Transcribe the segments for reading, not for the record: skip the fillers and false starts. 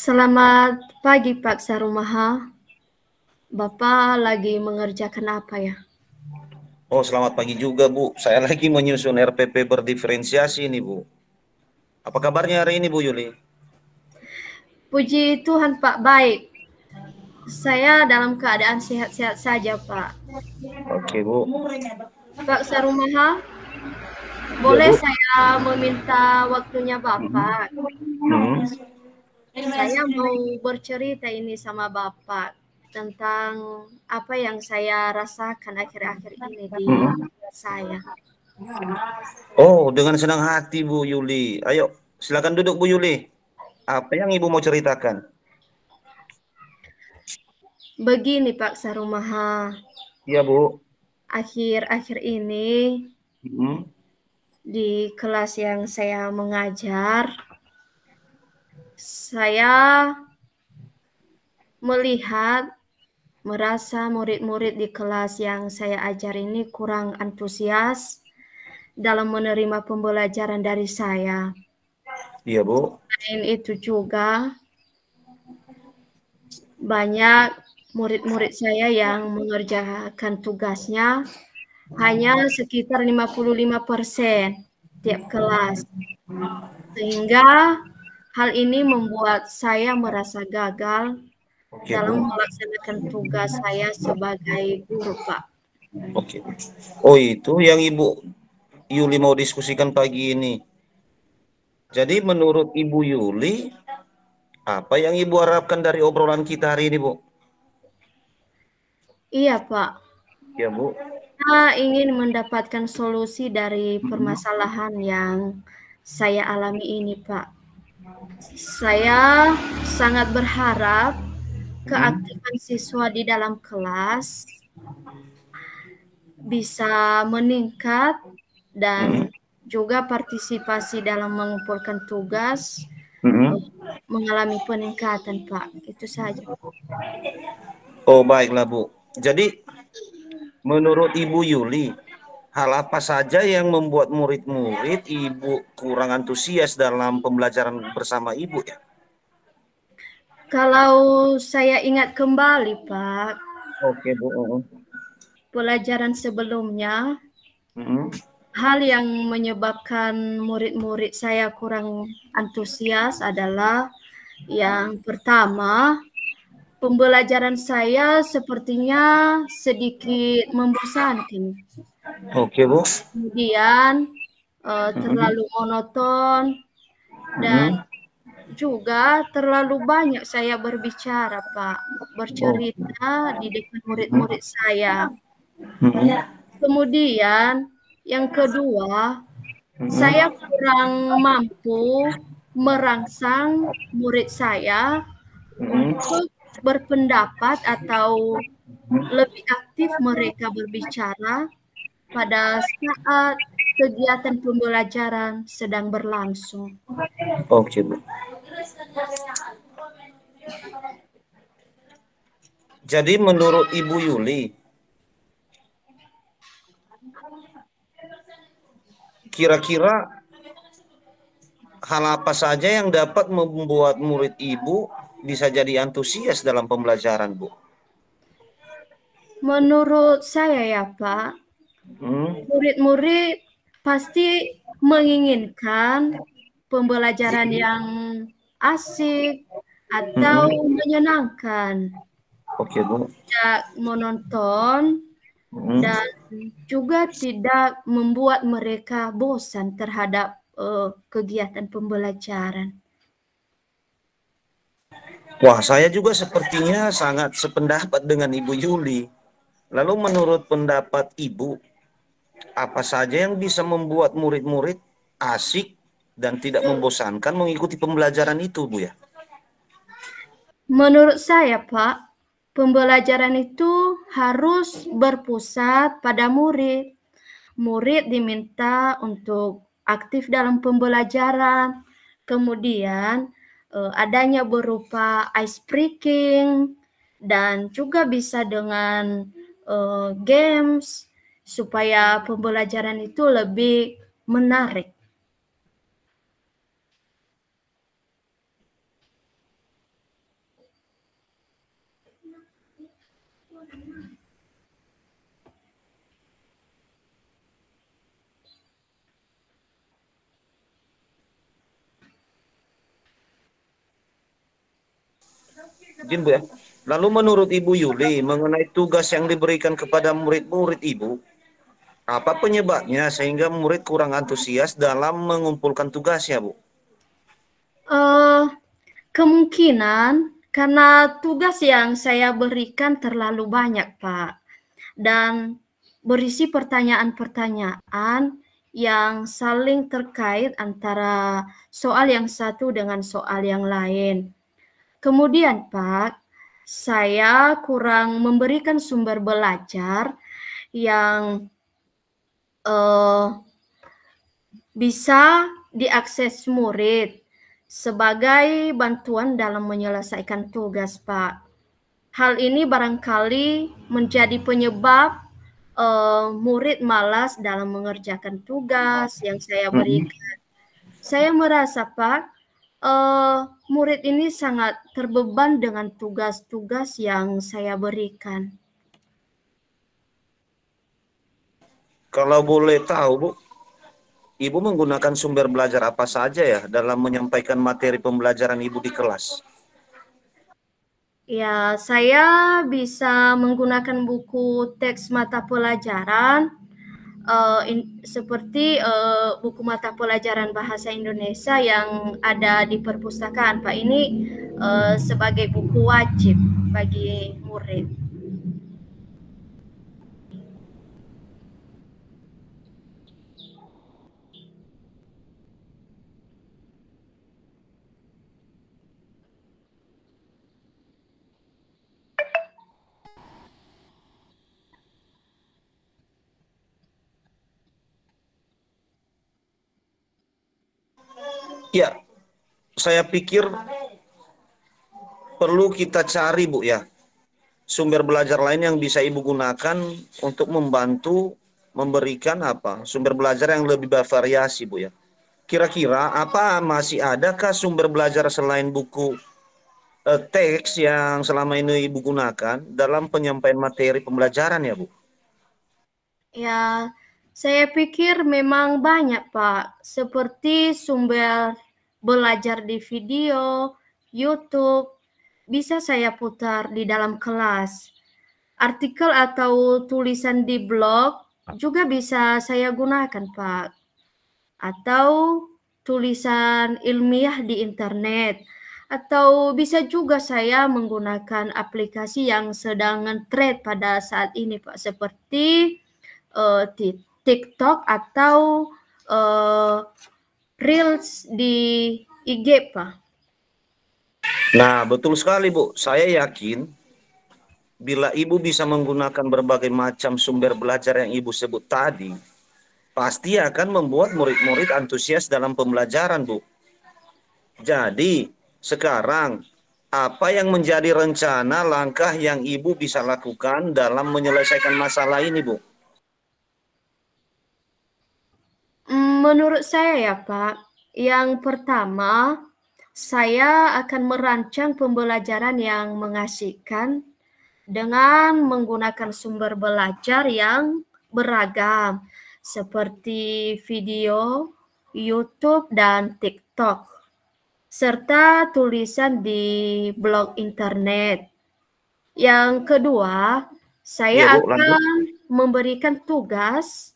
Selamat pagi Pak Sarumaha. Bapak lagi mengerjakan apa ya? Oh, selamat pagi juga, Bu. Saya lagi menyusun RPP berdiferensiasi nih, Bu. Apa kabarnya hari ini, Bu Yuli? Puji Tuhan Pak, baik. Saya dalam keadaan sehat-sehat saja Pak. Oke, Bu. Pak Sarumaha, Ya, boleh Bu. saya meminta waktunya Bapak? Hmm. Saya mau bercerita ini sama Bapak tentang apa yang saya rasakan akhir-akhir ini di Hmm. saya. Oh, dengan senang hati, Bu Yuli. Ayo, silakan duduk, Bu Yuli. Apa yang Ibu mau ceritakan? Begini Pak Sarumaha, Iya, Bu. akhir-akhir ini Hmm. di kelas yang saya mengajar, saya melihat, merasa murid-murid di kelas yang saya ajar ini kurang antusias dalam menerima pembelajaran dari saya. Iya, Bu. Selain itu juga banyak murid-murid saya yang mengerjakan tugasnya hanya sekitar 55% tiap kelas. Sehingga hal ini membuat saya merasa gagal Oke, dalam Bu. melaksanakan tugas saya sebagai guru, Pak. Oke. Oh, itu yang Ibu Yuli mau diskusikan pagi ini. Jadi, menurut Ibu Yuli, apa yang Ibu harapkan dari obrolan kita hari ini, Bu? Iya, Pak. Ya, Bu. Kita ingin mendapatkan solusi dari Hmm. permasalahan yang saya alami ini, Pak. Saya sangat berharap Hmm. keaktifan siswa di dalam kelas bisa meningkat Hmm. dan juga partisipasi dalam mengumpulkan tugas Hmm. eh, mengalami peningkatan, Pak. Itu saja. Oh, baiklah, Bu. Jadi, menurut Ibu Yuli, hal apa saja yang membuat murid-murid Ibu kurang antusias dalam pembelajaran bersama Ibu ya? Kalau saya ingat kembali, Pak, Oke, Bu. pelajaran sebelumnya, Mm-mm. hal yang menyebabkan murid-murid saya kurang antusias adalah yang pertama, pembelajaran saya sepertinya sedikit membosankan. Oke, Bu. Kemudian Mm-mm. terlalu monoton dan Mm-mm. juga terlalu banyak saya berbicara, Pak, Oh. bercerita di depan murid-murid saya. Mm-mm. Kemudian yang kedua, saya Mm-mm. kurang mampu merangsang murid saya Mm-mm. untuk berpendapat atau lebih aktif mereka berbicara pada saat kegiatan pembelajaran sedang berlangsung. Oke, Bu. Jadi menurut Ibu Yuli, kira-kira hal apa saja yang dapat membuat murid Ibu bisa jadi antusias dalam pembelajaran, Bu? Menurut saya ya Pak, Hmm. murid-murid pasti menginginkan pembelajaran yang asik atau Mm-mm. menyenangkan, Oke, Bu. tidak menonton Mm-mm. dan juga tidak membuat mereka bosan terhadap kegiatan pembelajaran. Wah, saya juga sepertinya sangat sependapat dengan Ibu Yuli. Lalu menurut pendapat Ibu, apa saja yang bisa membuat murid-murid asik dan tidak membosankan mengikuti pembelajaran itu, Bu ya? Menurut saya, Pak, pembelajaran itu harus berpusat pada murid. Murid diminta untuk aktif dalam pembelajaran, kemudian adanya berupa ice breaking, dan juga bisa dengan games, supaya pembelajaran itu lebih menarik. Izin Bu ya. Lalu menurut Ibu Yuli, mengenai tugas yang diberikan kepada murid-murid Ibu, apa penyebabnya sehingga murid kurang antusias dalam mengumpulkan tugasnya, Bu? Kemungkinan karena tugas yang saya berikan terlalu banyak, Pak, dan berisi pertanyaan-pertanyaan yang saling terkait antara soal yang satu dengan soal yang lain. Kemudian, Pak, saya kurang memberikan sumber belajar yang bisa diakses murid sebagai bantuan dalam menyelesaikan tugas, Pak. Hal ini barangkali menjadi penyebab murid malas dalam mengerjakan tugas yang saya berikan. Saya merasa, Pak, murid ini sangat terbeban dengan tugas-tugas yang saya berikan. Kalau boleh tahu, Bu, Ibu menggunakan sumber belajar apa saja ya dalam menyampaikan materi pembelajaran Ibu di kelas? Ya, saya bisa menggunakan buku teks mata pelajaran seperti buku mata pelajaran bahasa Indonesia yang ada di perpustakaan, Pak. Ini sebagai buku wajib bagi murid. Ya, saya pikir perlu kita cari, Bu ya, sumber belajar lain yang bisa Ibu gunakan untuk membantu memberikan sumber belajar yang lebih bervariasi, Bu ya. Kira-kira masih adakah sumber belajar selain buku teks yang selama ini Ibu gunakan dalam penyampaian materi pembelajaran ya, Bu? Ya, saya pikir memang banyak, Pak. Seperti sumber belajar di video, YouTube, bisa saya putar di dalam kelas. Artikel atau tulisan di blog juga bisa saya gunakan, Pak. Atau tulisan ilmiah di internet. Atau bisa juga saya menggunakan aplikasi yang sedang nge-trend pada saat ini, Pak. Seperti TikTok atau Reels di IG, Pak. Nah, betul sekali, Bu. Saya yakin bila Ibu bisa menggunakan berbagai macam sumber belajar yang Ibu sebut tadi, pasti akan membuat murid-murid antusias dalam pembelajaran, Bu. Jadi, sekarang apa yang menjadi rencana langkah yang Ibu bisa lakukan dalam menyelesaikan masalah ini, Bu? Menurut saya ya, Pak, yang pertama, saya akan merancang pembelajaran yang mengasihkan dengan menggunakan sumber belajar yang beragam, seperti video, YouTube, dan TikTok, serta tulisan di blog internet. Yang kedua, Iya, saya Bu, lanjut. akan memberikan tugas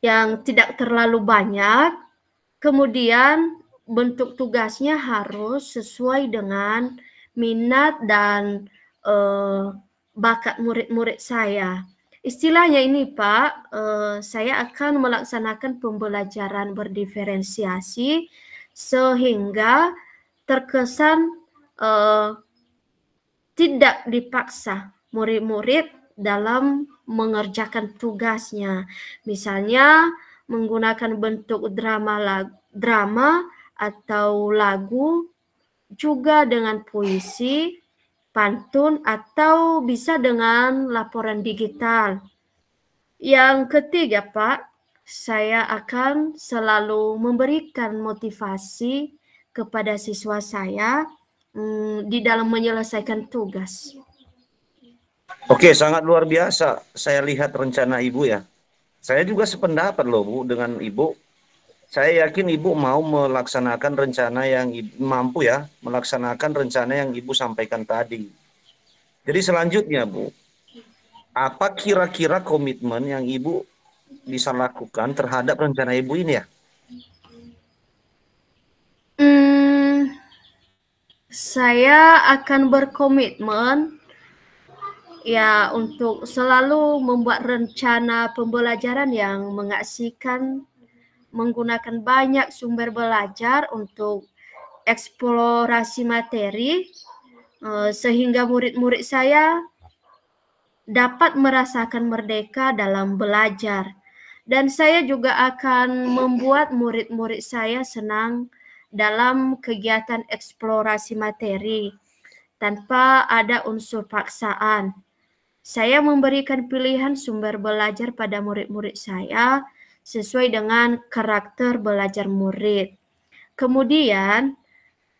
yang tidak terlalu banyak, kemudian bentuk tugasnya harus sesuai dengan minat dan bakat murid-murid saya. Istilahnya ini, Pak, saya akan melaksanakan pembelajaran berdiferensiasi sehingga terkesan tidak dipaksa murid-murid dalam mengerjakan tugasnya. Misalnya menggunakan bentuk drama atau lagu, juga dengan puisi, pantun, atau bisa dengan laporan digital. Yang ketiga, Pak, saya akan selalu memberikan motivasi kepada siswa saya di dalam menyelesaikan tugas. Oke, sangat luar biasa. Saya lihat rencana Ibu ya. Saya juga sependapat loh Bu dengan Ibu. Saya yakin Ibu mau melaksanakan rencana yang mampu ya, melaksanakan rencana yang Ibu sampaikan tadi. Jadi selanjutnya Bu, apa kira-kira komitmen yang Ibu bisa lakukan terhadap rencana Ibu ini ya? Saya akan berkomitmen ya untuk selalu membuat rencana pembelajaran yang mengasihkan, menggunakan banyak sumber belajar untuk eksplorasi materi, sehingga murid-murid saya dapat merasakan merdeka dalam belajar. Dan saya juga akan membuat murid-murid saya senang dalam kegiatan eksplorasi materi tanpa ada unsur paksaan. Saya memberikan pilihan sumber belajar pada murid-murid saya sesuai dengan karakter belajar murid. Kemudian,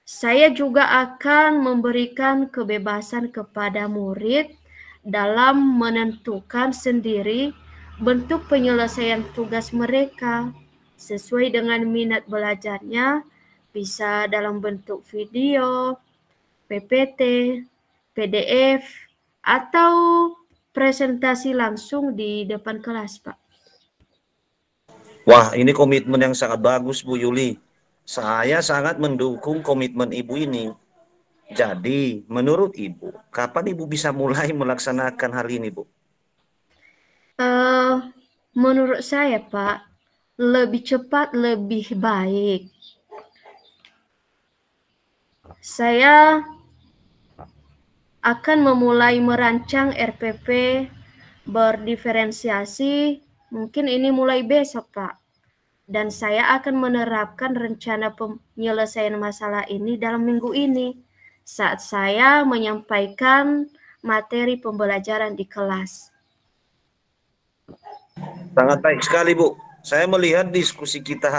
saya juga akan memberikan kebebasan kepada murid dalam menentukan sendiri bentuk penyelesaian tugas mereka sesuai dengan minat belajarnya, bisa dalam bentuk video, PPT, PDF, atau presentasi langsung di depan kelas, Pak. Wah, ini komitmen yang sangat bagus Bu Yuli. Saya sangat mendukung komitmen Ibu ini. Jadi, menurut Ibu, kapan Ibu bisa mulai melaksanakan hal ini, Bu? Menurut saya, Pak, lebih cepat lebih baik. Saya akan memulai merancang RPP berdiferensiasi, mungkin ini mulai besok, Pak. Dan saya akan menerapkan rencana penyelesaian masalah ini dalam minggu ini saat saya menyampaikan materi pembelajaran di kelas. Sangat baik sekali, Bu. Saya melihat diskusi kita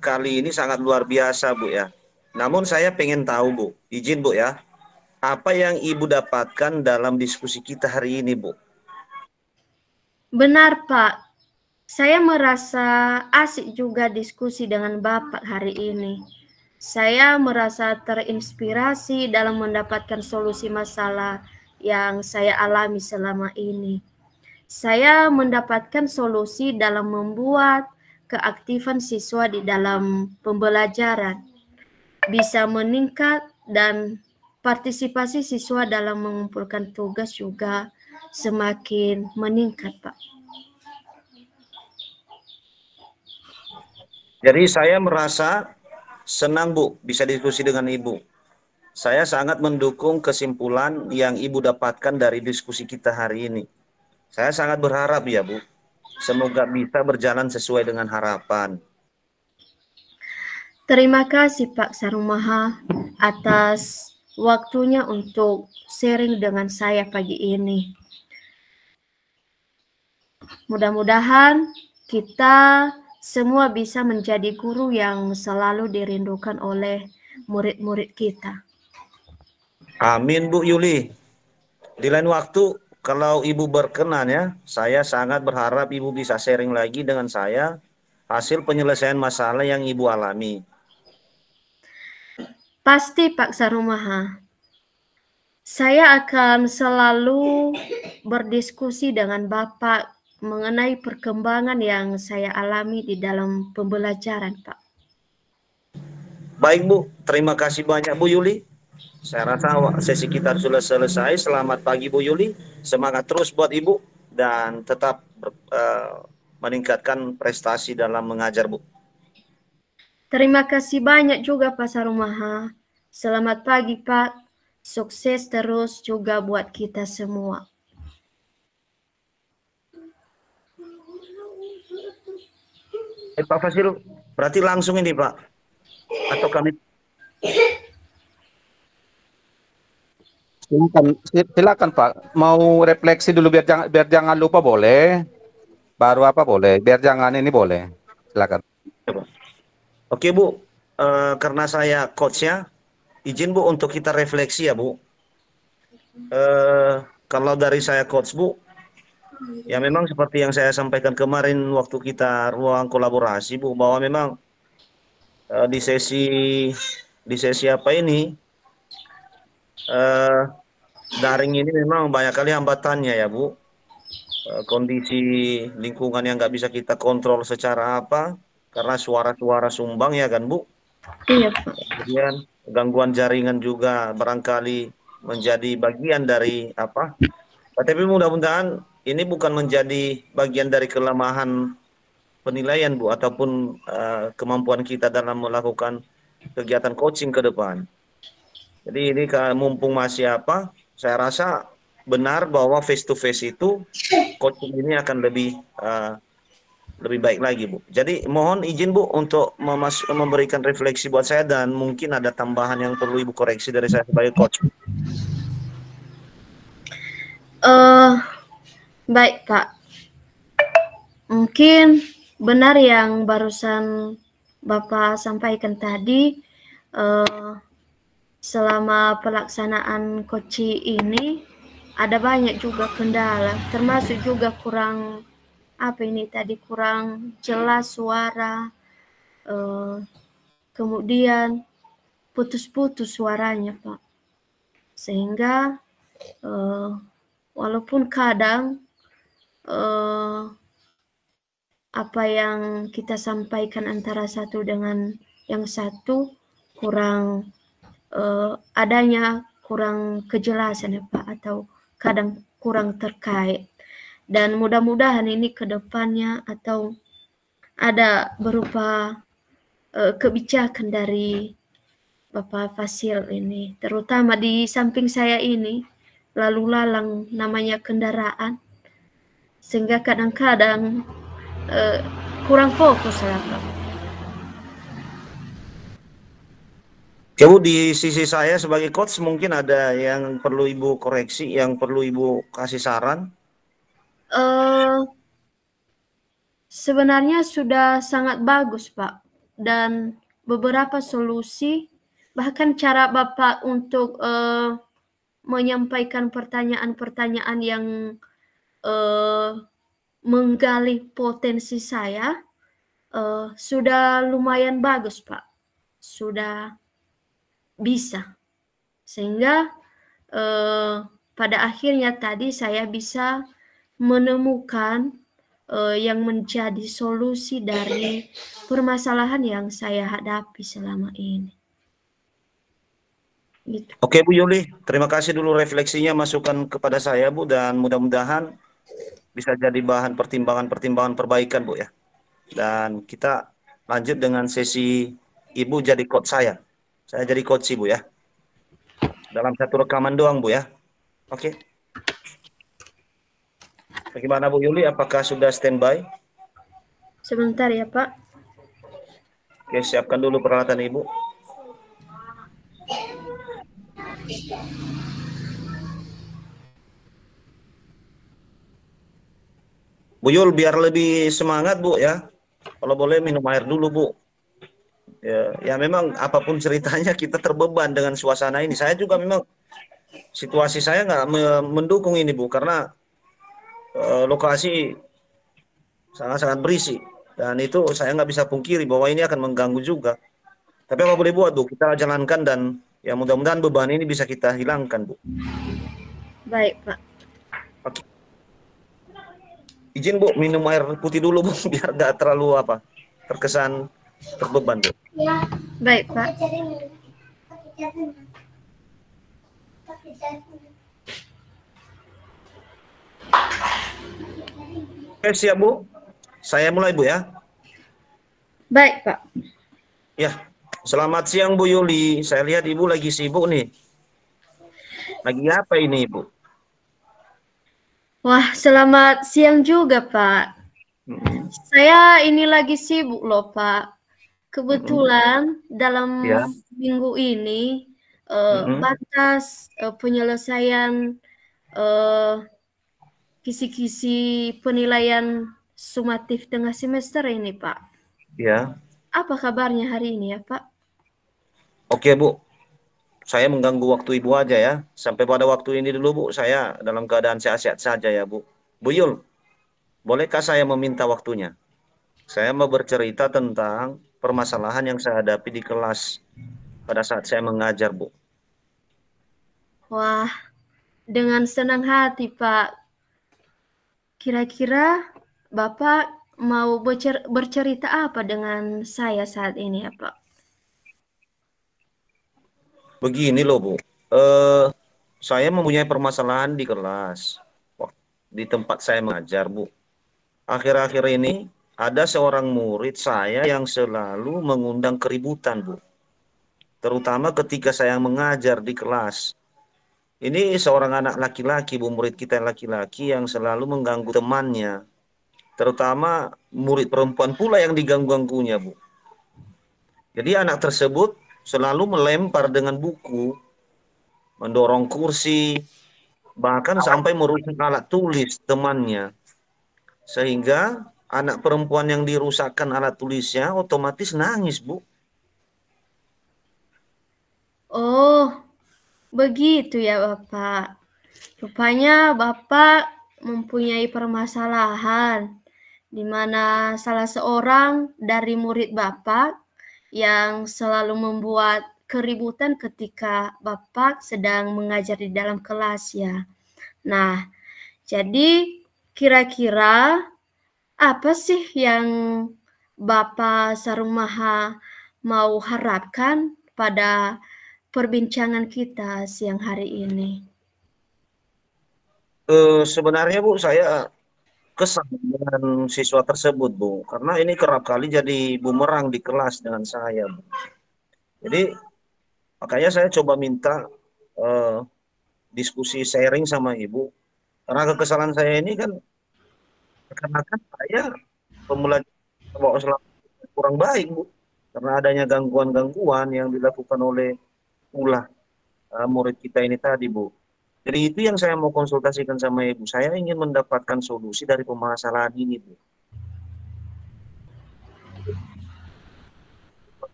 kali ini sangat luar biasa, Bu ya. Namun saya pengen tahu, Bu. Izin, Bu ya. Apa yang Ibu dapatkan dalam diskusi kita hari ini, Bu? Benar, Pak. Saya merasa asik juga diskusi dengan Bapak hari ini. Saya merasa terinspirasi dalam mendapatkan solusi masalah yang saya alami selama ini. Saya mendapatkan solusi dalam membuat keaktifan siswa di dalam pembelajaran bisa meningkat dan partisipasi siswa dalam mengumpulkan tugas juga semakin meningkat, Pak. Jadi saya merasa senang, Bu, bisa diskusi dengan Ibu. Saya sangat mendukung kesimpulan yang Ibu dapatkan dari diskusi kita hari ini. Saya sangat berharap ya, Bu. Semoga bisa berjalan sesuai dengan harapan. Terima kasih Pak Sarumaha atas waktunya untuk sharing dengan saya pagi ini. Mudah-mudahan kita semua bisa menjadi guru yang selalu dirindukan oleh murid-murid kita. Amin, Bu Yuli. Di lain waktu, kalau Ibu berkenan ya, saya sangat berharap Ibu bisa sharing lagi dengan saya hasil penyelesaian masalah yang Ibu alami. Pasti Pak Sarumaha. Saya akan selalu berdiskusi dengan Bapak mengenai perkembangan yang saya alami di dalam pembelajaran, Pak. Baik, Bu. Terima kasih banyak, Bu Yuli. Saya rasa sesi kita sudah selesai. Selamat pagi, Bu Yuli. Semangat terus buat Ibu dan tetap meningkatkan prestasi dalam mengajar, Bu. Terima kasih banyak juga Pak Sarumaha. Selamat pagi, Pak. Sukses terus juga buat kita semua. Pak Fasil, berarti langsung ini, Pak? Atau kami? Silakan Pak. Mau refleksi dulu biar jangan lupa boleh. Baru apa boleh. Biar jangan ini boleh. Silakan. Oke, Bu. Karena saya coach-nya, izin Bu untuk kita refleksi ya Bu. Kalau dari saya Coach Bu, ya memang seperti yang saya sampaikan kemarin waktu kita ruang kolaborasi Bu, bahwa memang di sesi apa ini daring ini memang banyak kali hambatannya ya Bu. Kondisi lingkungan yang nggak bisa kita kontrol secara apa, karena suara-suara sumbang ya kan Bu. Iya, Pak. Kemudian gangguan jaringan juga barangkali menjadi bagian dari apa. Tapi mudah-mudahan ini bukan menjadi bagian dari kelemahan penilaian Bu, ataupun kemampuan kita dalam melakukan kegiatan coaching ke depan. Jadi ini mumpung masih apa, saya rasa benar bahwa face to face itu coaching ini akan lebih baik lagi Bu. Jadi mohon izin Bu untuk memberikan refleksi buat saya, dan mungkin ada tambahan yang perlu Ibu koreksi dari saya sebagai coach. Baik Pak, mungkin benar yang barusan Bapak sampaikan tadi. Selama pelaksanaan coaching ini ada banyak juga kendala, termasuk juga kurang jelas suara, kemudian putus-putus suaranya Pak, sehingga walaupun kadang apa yang kita sampaikan antara satu dengan yang satu kurang adanya kurang kejelasan ya Pak, atau kadang kurang terkait. Dan mudah-mudahan ini ke depannya atau ada berupa kebijakan dari Bapak Fasil ini, terutama di samping saya ini lalu lalang namanya kendaraan, sehingga kadang-kadang kurang fokus lah Pak. Coba di sisi saya sebagai coach mungkin ada yang perlu Ibu koreksi, yang perlu Ibu kasih saran. Sebenarnya sudah sangat bagus Pak, dan beberapa solusi, bahkan cara Bapak untuk menyampaikan pertanyaan-pertanyaan yang menggali potensi saya sudah lumayan bagus Pak, sudah bisa, sehingga pada akhirnya tadi saya bisa menemukan yang menjadi solusi dari permasalahan yang saya hadapi selama ini. Gitu. Oke Bu Yuli, terima kasih dulu refleksinya, masukan kepada saya Bu, dan mudah-mudahan bisa jadi bahan pertimbangan-pertimbangan perbaikan Bu ya. Dan kita lanjut dengan sesi Ibu jadi coach saya jadi coach Ibu ya. Dalam satu rekaman doang Bu ya. Oke. Bagaimana Bu Yuli, apakah sudah standby? Sebentar ya Pak. Oke, siapkan dulu peralatan Ibu. Bu Yul, biar lebih semangat Bu ya, kalau boleh minum air dulu Bu. Ya memang apapun ceritanya kita terbeban dengan suasana ini. Saya juga memang situasi saya nggak mendukung ini Bu, karena lokasi sangat-sangat berisi, dan itu saya nggak bisa pungkiri bahwa ini akan mengganggu juga. Tapi apa boleh buat Bu, kita jalankan, dan ya mudah-mudahan beban ini bisa kita hilangkan Bu. Baik Pak. Oke. Izin Bu minum air putih dulu Bu, biar nggak terlalu terkesan terbeban Bu. Baik Pak. Oke, siap Bu. Saya mulai Bu ya. Baik Pak. Ya, selamat siang Bu Yuli. Saya lihat Ibu lagi sibuk nih. Lagi apa ini Ibu? Wah, selamat siang juga Pak. Saya ini lagi sibuk loh Pak. Kebetulan dalam minggu ini batas penyelesaian kisi-kisi penilaian sumatif tengah semester ini Pak. Ya. Apa kabarnya hari ini ya Pak? Oke Bu. saya mengganggu waktu Ibu aja ya. Sampai pada waktu ini dulu Bu, saya dalam keadaan sehat-sehat saja ya Bu. Bu Yul, bolehkah saya meminta waktunya? Saya mau bercerita tentang permasalahan yang saya hadapi di kelas pada saat saya mengajar Bu. Wah, dengan senang hati Pak. Kira-kira Bapak mau bercerita apa dengan saya saat ini ya Pak? Begini loh Bu, eh, saya mempunyai permasalahan di kelas, di tempat saya mengajar Bu. Akhir-akhir ini ada seorang murid saya yang selalu mengundang keributan Bu. Terutama ketika saya mengajar di kelas. Ini seorang anak laki-laki, Bu, murid kita yang laki-laki yang selalu mengganggu temannya. Terutama murid perempuan pula yang diganggu-ganggunya, Bu. Jadi anak tersebut selalu melempar dengan buku, mendorong kursi, bahkan sampai merusak alat tulis temannya. Sehingga anak perempuan yang dirusakkan alat tulisnya otomatis nangis, Bu. Oh, begitu ya Bapak. Rupanya Bapak mempunyai permasalahan di mana salah seorang dari murid Bapak yang selalu membuat keributan ketika Bapak sedang mengajar di dalam kelas ya. Nah, jadi kira-kira apa sih yang Bapak Sarumaha mau harapkan pada perbincangan kita siang hari ini? Sebenarnya, Bu, saya kesal dengan siswa tersebut, Bu. Karena ini kerap kali jadi bumerang di kelas dengan saya, Bu. Jadi makanya saya coba minta eh, diskusi sharing sama Ibu. Karena kekesalan saya ini kan karena kan saya pembelajaran bawa selama kurang baik, Bu. Karena adanya gangguan-gangguan yang dilakukan oleh ulah murid kita ini tadi, Bu. Jadi itu yang saya mau konsultasikan sama Ibu. Saya ingin mendapatkan solusi dari permasalahan ini, Bu.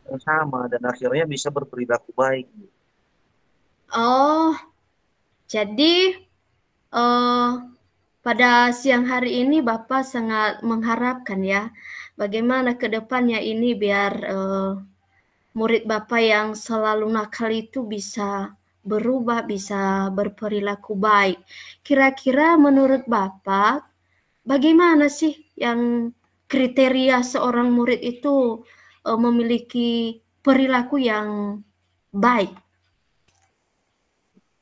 Yang sama dan akhirnya bisa berperilaku baik, Bu. Oh, jadi pada siang hari ini Bapak sangat mengharapkan ya, bagaimana ke depannya ini biar murid Bapak yang selalu nakal itu bisa berubah, bisa berperilaku baik. Kira-kira menurut Bapak, bagaimana sih yang kriteria seorang murid itu memiliki perilaku yang baik?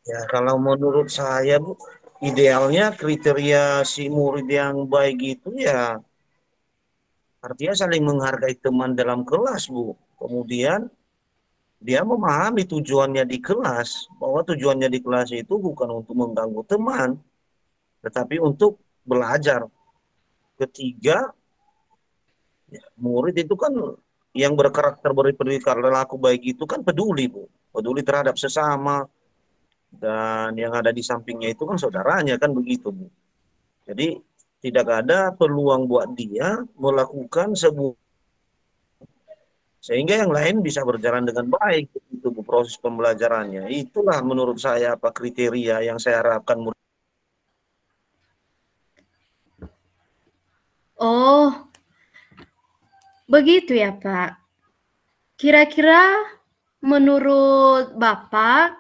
Ya, kalau menurut saya, Bu, idealnya kriteria si murid yang baik itu ya artinya saling menghargai teman dalam kelas, Bu. Kemudian dia memahami tujuannya di kelas, bahwa tujuannya di kelas itu bukan untuk mengganggu teman, tetapi untuk belajar. Ketiga, murid itu kan yang berkarakter berperilaku baik itu kan peduli, Bu. Peduli terhadap sesama, dan yang ada di sampingnya itu kan saudaranya, kan begitu, Bu. Jadi tidak ada peluang buat dia melakukan sebuah sehingga yang lain bisa berjalan dengan baik itu Bu, proses pembelajarannya. Itulah menurut saya apa kriteria yang saya harapkan. Oh, begitu ya Pak. Kira-kira menurut Bapak,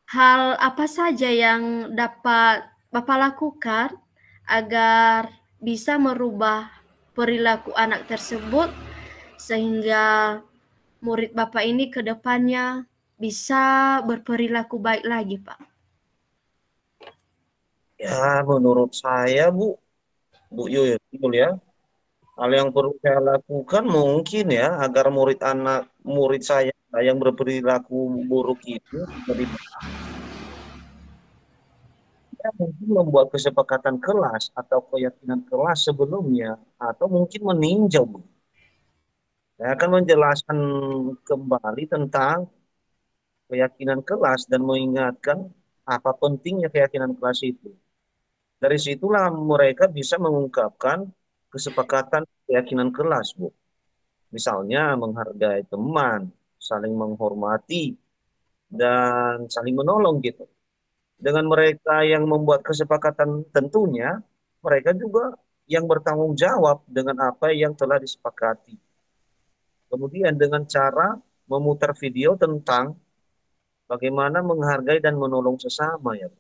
hal apa saja yang dapat Bapak lakukan agar bisa merubah perilaku anak tersebut sehingga murid Bapak ini ke depannya bisa berperilaku baik lagi, Pak? Ya, menurut saya, Bu Yul ya, hal yang perlu saya lakukan mungkin ya agar murid saya yang berperilaku buruk itu dari mungkin membuat kesepakatan kelas atau keyakinan kelas sebelumnya atau mungkin meninjau, Bu. Saya akan menjelaskan kembali tentang keyakinan kelas dan mengingatkan apa pentingnya keyakinan kelas itu. Dari situlah mereka bisa mengungkapkan kesepakatan keyakinan kelas, Bu. Misalnya menghargai teman, saling menghormati, dan saling menolong gitu. Dengan mereka yang membuat kesepakatan tentunya mereka juga yang bertanggung jawab dengan apa yang telah disepakati. Kemudian dengan cara memutar video tentang bagaimana menghargai dan menolong sesama ya.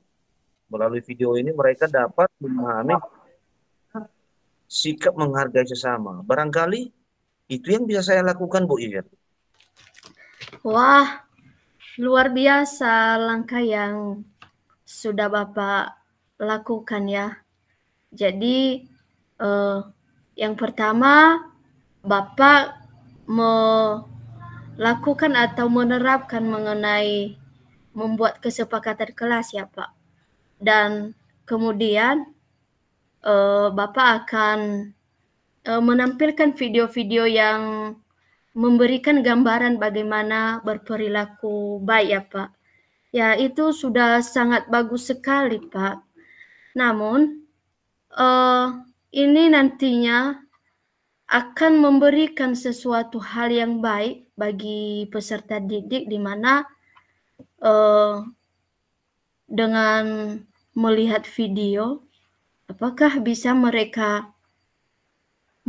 Melalui video ini mereka dapat memahami sikap menghargai sesama. Barangkali itu yang bisa saya lakukan, Bu Iyer. Wah, luar biasa langkah yang sudah Bapak lakukan ya. Jadi yang pertama Bapak melakukan atau menerapkan mengenai membuat kesepakatan kelas ya Pak. Dan kemudian Bapak akan menampilkan video-video yang memberikan gambaran bagaimana berperilaku baik ya Pak. Ya itu sudah sangat bagus sekali Pak. Namun ini nantinya akan memberikan sesuatu hal yang baik bagi peserta didik di mana dengan melihat video apakah bisa mereka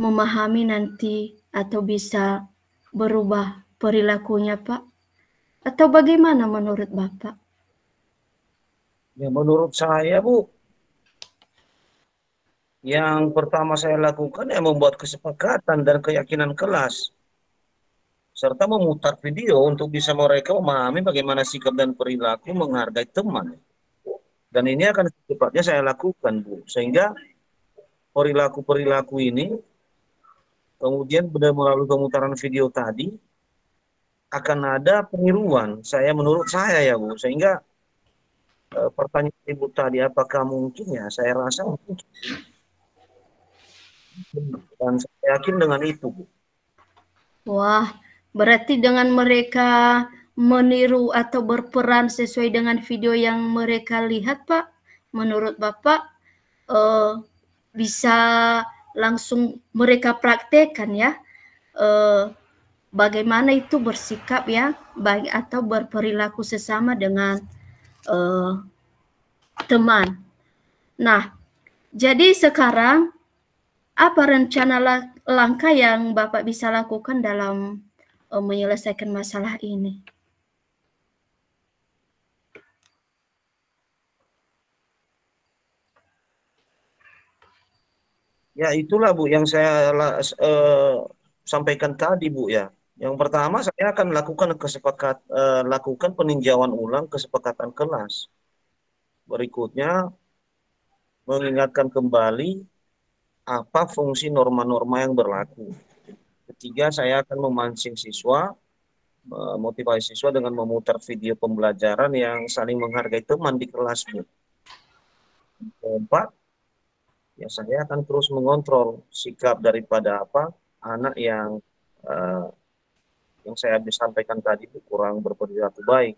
memahami nanti atau bisa berubah perilakunya Pak? Atau bagaimana menurut Bapak? Ya menurut saya Bu, yang pertama saya lakukan ya membuat kesepakatan dan keyakinan kelas, serta memutar video untuk bisa mereka memahami bagaimana sikap dan perilaku menghargai teman. Dan ini akan secepatnya saya lakukan, Bu. Sehingga perilaku-perilaku ini, kemudian melalui pemutaran video tadi, akan ada peniruan. Menurut saya ya, Bu. Sehingga pertanyaan Ibu tadi, apakah mungkin ya? Saya rasa mungkin. Dan saya yakin dengan itu, Bu. Wah, berarti dengan mereka meniru atau berperan sesuai dengan video yang mereka lihat, Pak, menurut Bapak bisa langsung mereka praktekkan ya, bagaimana itu bersikap ya, baik atau berperilaku sesama dengan teman. Nah, jadi sekarang apa rencana langkah yang Bapak bisa lakukan dalam menyelesaikan masalah ini? Ya itulah Bu yang saya sampaikan tadi Bu ya. Yang pertama saya akan lakukan peninjauan ulang kesepakatan kelas. Berikutnya mengingatkan kembali apa fungsi norma-norma yang berlaku. Ketiga, saya akan memancing siswa, motivasi siswa dengan memutar video pembelajaran yang saling menghargai teman di kelas. Keempat, ya saya akan terus mengontrol sikap daripada anak yang saya sampaikan tadi kurang berperilaku baik.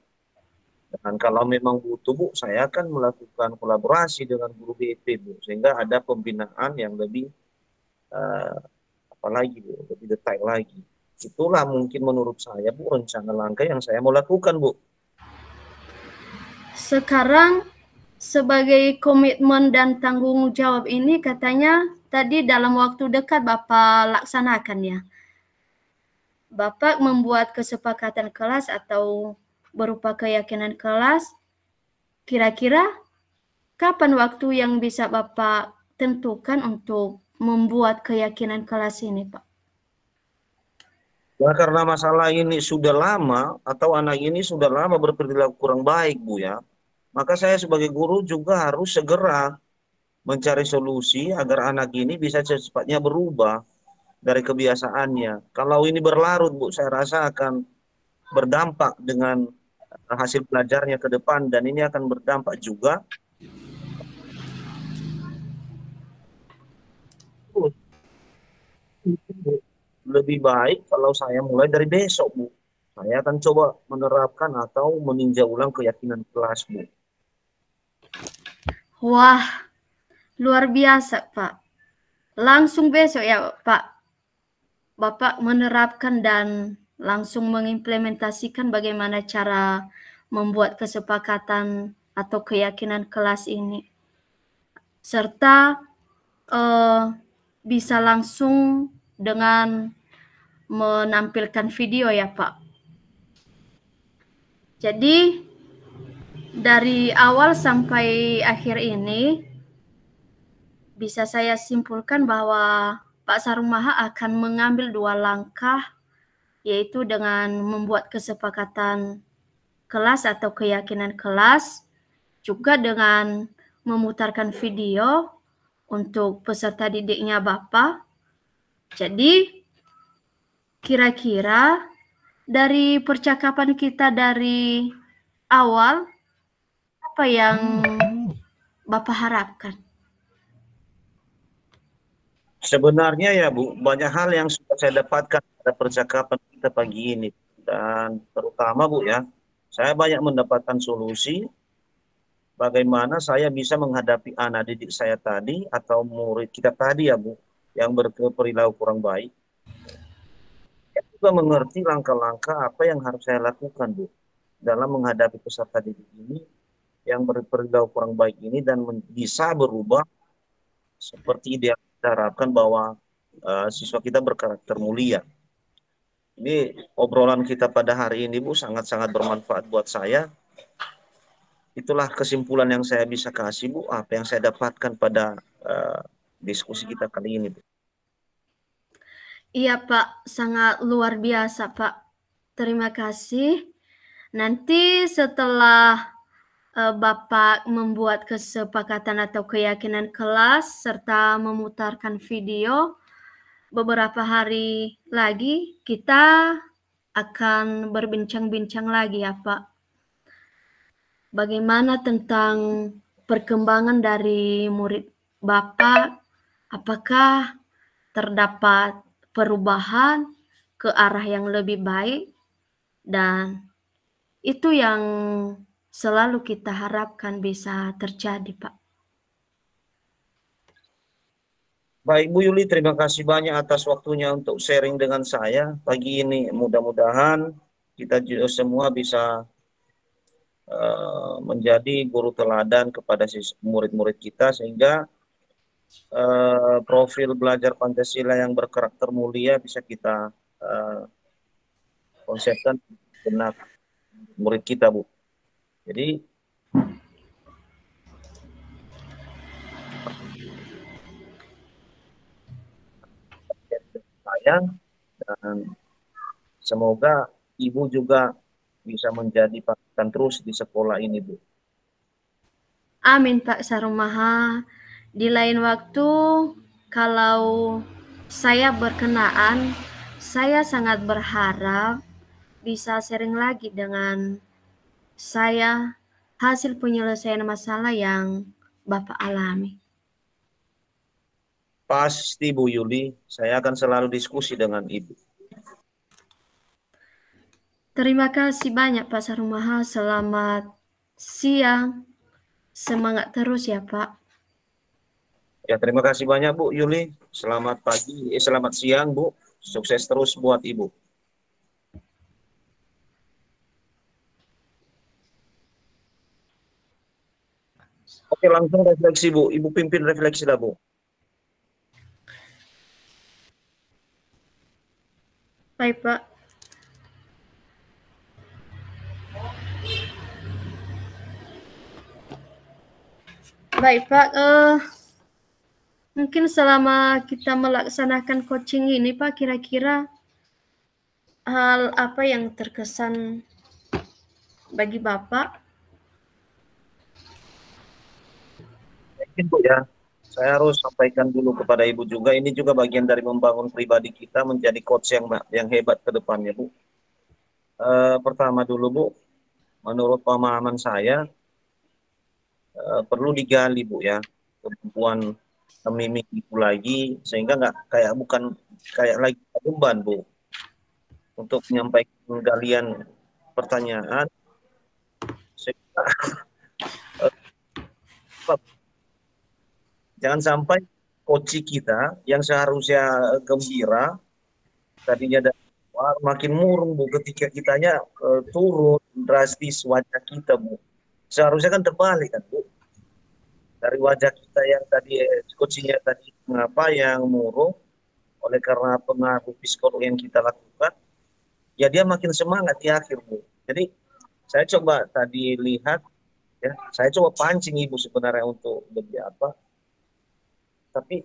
Dan kalau memang butuh Bu, saya akan melakukan kolaborasi dengan guru BP Bu, sehingga ada pembinaan yang lebih apalagi Bu, lebih detail lagi. Itulah mungkin menurut saya Bu rencana langkah yang saya mau lakukan Bu. Sekarang sebagai komitmen dan tanggung jawab ini katanya tadi dalam waktu dekat Bapak laksanakan ya. Bapak membuat kesepakatan kelas atau berupa keyakinan kelas, kira-kira kapan waktu yang bisa Bapak tentukan untuk membuat keyakinan kelas ini, Pak? Ya karena masalah ini sudah lama atau anak ini sudah lama berperilaku kurang baik Bu ya, maka saya sebagai guru juga harus segera mencari solusi agar anak ini bisa secepatnya berubah dari kebiasaannya. Kalau ini berlarut Bu, saya rasa akan berdampak dengan hasil belajarnya ke depan dan ini akan berdampak juga lebih baik kalau saya mulai dari besok Bu. Saya akan coba menerapkan atau meninjau ulang keyakinan kelas Bu. Wah, luar biasa Pak. Langsung besok ya Pak, Bapak menerapkan dan langsung mengimplementasikan bagaimana cara membuat kesepakatan atau keyakinan kelas ini, serta bisa langsung dengan menampilkan video ya Pak. Jadi dari awal sampai akhir ini bisa saya simpulkan bahwa Pak Sarumaha akan mengambil 2 langkah, yaitu dengan membuat kesepakatan kelas atau keyakinan kelas, juga dengan memutarkan video untuk peserta didiknya Bapak. Jadi kira-kira dari percakapan kita dari awal, apa yang Bapak harapkan? Sebenarnya ya Bu, banyak hal yang sudah saya dapatkan pada percakapan kita pagi ini. Dan terutama Bu ya, saya banyak mendapatkan solusi bagaimana saya bisa menghadapi anak didik saya tadi atau murid kita tadi ya Bu, yang berperilaku kurang baik. Saya juga mengerti langkah-langkah apa yang harus saya lakukan Bu, dalam menghadapi peserta didik ini yang berperilaku kurang baik ini dan bisa berubah seperti ideal kita harapkan bahwa siswa kita berkarakter mulia. Ini obrolan kita pada hari ini Bu sangat-sangat bermanfaat buat saya. Itulah kesimpulan yang saya bisa kasih Bu, apa yang saya dapatkan pada diskusi kita kali ini Bu. Iya Pak, sangat luar biasa Pak. Terima kasih. Nanti setelah Bapak membuat kesepakatan atau keyakinan kelas serta memutarkan video, beberapa hari lagi kita akan berbincang-bincang lagi ya Pak. Bagaimana tentang perkembangan dari murid Bapak? Apakah terdapat perubahan ke arah yang lebih baik? Dan itu yang selalu kita harapkan bisa terjadi, Pak. Baik Bu Yuli, terima kasih banyak atas waktunya untuk sharing dengan saya pagi ini. Mudah-mudahan kita juga semua bisa menjadi guru teladan kepada murid-murid kita sehingga profil belajar Pancasila yang berkarakter mulia bisa kita konsepkan benar murid kita Bu. Jadi saya dan semoga Ibu juga bisa menjadi panutan terus di sekolah ini Bu. Amin Pak Sarumaha. Di lain waktu kalau saya berkenaan, saya sangat berharap bisa sharing lagi dengan saya hasil penyelesaian masalah yang Bapak alami. Pasti Bu Yuli, saya akan selalu diskusi dengan Ibu. Terima kasih banyak Pak Sarumaha. Selamat siang. Semangat terus ya Pak. Ya, terima kasih banyak Bu Yuli. Selamat pagi, selamat siang Bu. Sukses terus buat Ibu. Oke, langsung refleksi Bu. Ibu pimpin refleksi lah Bu. Baik Pak. Baik Pak, mungkin selama kita melaksanakan coaching ini Pak, kira-kira hal apa yang terkesan bagi Bapak? Mungkin Bu ya, saya harus sampaikan dulu kepada Ibu juga, ini juga bagian dari membangun pribadi kita menjadi coach yang hebat ke depannya Bu. Pertama dulu Bu, menurut pemahaman saya, perlu digali Bu ya, kemampuan mimik itu lagi, sehingga bukan kayak lagi beban Bu, untuk menyampaikan galian pertanyaan, sehingga jangan sampai coach kita yang seharusnya gembira, tadinya Wah, makin murung Bu ketika kitanya turun drastis wajah kita Bu. Seharusnya kan terbalik kan Bu. Dari wajah kita yang tadi coachingnya tadi mengapa yang murung oleh karena pengaruh psikolog yang kita lakukan, ya dia makin semangat di akhir Bu. Jadi saya coba tadi lihat ya, saya coba pancing Ibu sebenarnya untuk lebih apa, tapi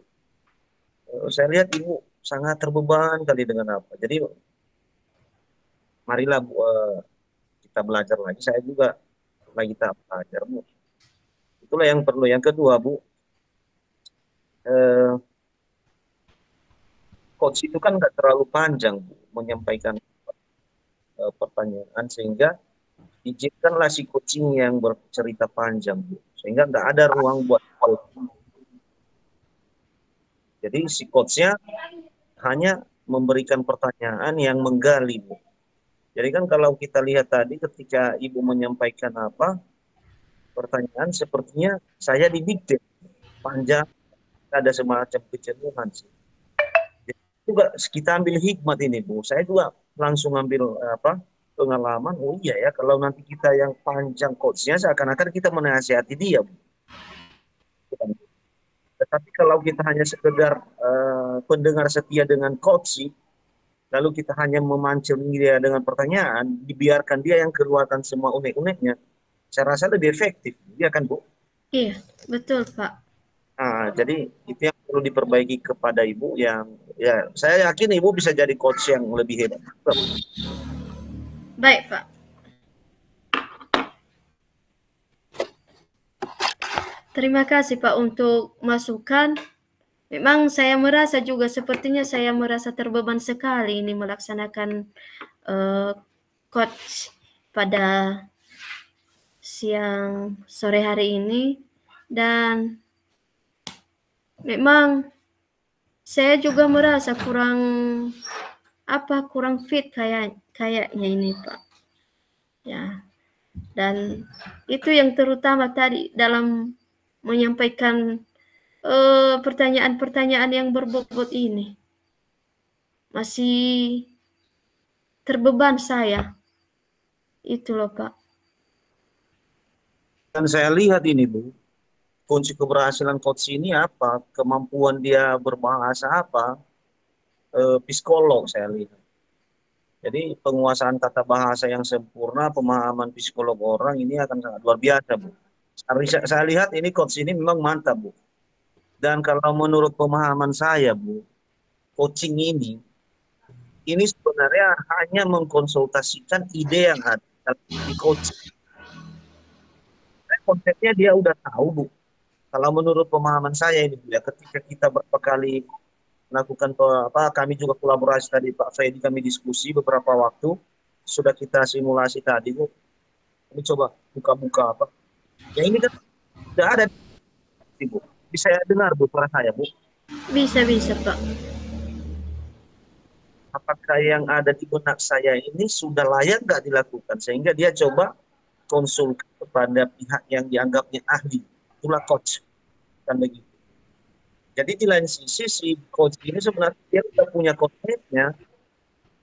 saya lihat Ibu sangat terbeban kali dengan apa. Jadi marilah Bu, kita belajar lagi. Saya juga lagi tahap belajar Bu. Itulah yang perlu. Yang kedua Bu, eh, coach itu kan nggak terlalu panjang Bu, menyampaikan pertanyaan sehingga izinkanlah si coaching yang bercerita panjang Bu, sehingga nggak ada ruang buat coaching. Jadi si coachnya hanya memberikan pertanyaan yang menggali Bu. Jadi kan kalau kita lihat tadi ketika Ibu menyampaikan apa pertanyaan, sepertinya saya didikte panjang, ada semacam kejenuhan sih. Jadi juga kita ambil hikmat ini Bu. Saya juga langsung ambil apa pengalaman. Oh iya ya, kalau nanti kita yang panjang coachnya seakan-akan kita menasihati dia Bu. Tetapi kalau kita hanya sekedar pendengar setia dengan coach, lalu kita hanya memancing dia dengan pertanyaan, dibiarkan dia yang keluarkan semua unek-uneknya, saya rasa lebih efektif, ya kan Bu? Iya, betul Pak. Nah, jadi itu yang perlu diperbaiki kepada Ibu yang, ya saya yakin Ibu bisa jadi coach yang lebih hebat. Baik Pak. Terima kasih Pak untuk masukan. Memang saya merasa juga sepertinya saya merasa terbeban sekali ini melaksanakan coach pada siang sore hari ini, dan memang saya juga merasa kurang fit kayaknya ini Pak. Ya. Dan itu yang terutama tadi dalam menyampaikan pertanyaan-pertanyaan yang berbobot ini. Masih terbeban saya. Itu loh Pak. Dan saya lihat ini Bu, kunci keberhasilan coach ini apa? Kemampuan dia berbahasa apa? Psikolog saya lihat. Jadi penguasaan tata bahasa yang sempurna, pemahaman psikolog orang ini akan sangat luar biasa Bu. Saya lihat ini coach ini memang mantap Bu. Dan kalau menurut pemahaman saya Bu, coaching ini sebenarnya hanya mengkonsultasikan ide yang ada di coaching. Konsepnya dia udah tahu Bu. Kalau menurut pemahaman saya ini Bu ya, ketika kita berapa kali melakukan kami juga kolaborasi tadi Pak Freddy, kami diskusi beberapa waktu, sudah kita simulasi tadi Bu. Kami coba buka-buka apa. Ya ini kan sudah ada Bu. Bisa dengar Bu suara saya Bu? Bisa Pak. Apakah yang ada di benak saya ini sudah layak nggak dilakukan, sehingga dia coba konsul kepada pihak yang dianggapnya ahli, itulah coach kan begitu. Jadi di lain sisi si coach ini sebenarnya dia sudah punya konsepnya,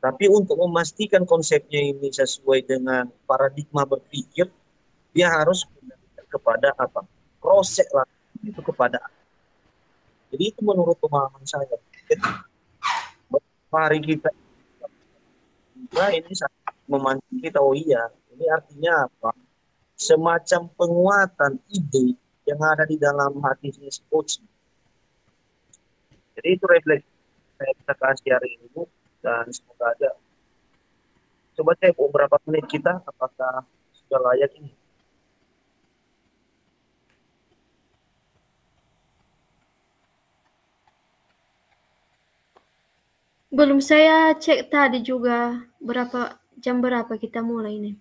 tapi untuk memastikan konsepnya ini sesuai dengan paradigma berpikir, dia harus kepada apa, proses lah itu kepada. Jadi itu menurut pemahaman saya. Jadi, hari kita ini sangat memancing kita, oh iya, ini artinya apa? Semacam penguatan ide yang ada di dalam hati si coach. Jadi itu refleksi saya bisa kasih hari ini Bu, dan semoga aja. Coba cek beberapa menit kita, apakah sudah layak ini. Belum, saya cek tadi juga jam berapa kita mulai ini.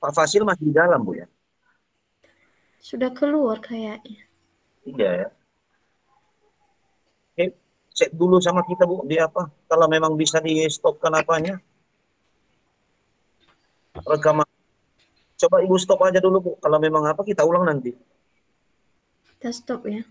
Pak Fasil masih di dalam Bu ya? Sudah keluar kayaknya. Iya ya. Oke, cek dulu sama kita Bu, di apa? Kalau memang bisa di stopkan apanya. Rekaman. Coba Ibu stop aja dulu Bu, kalau memang apa kita ulang nanti. Kita stop ya.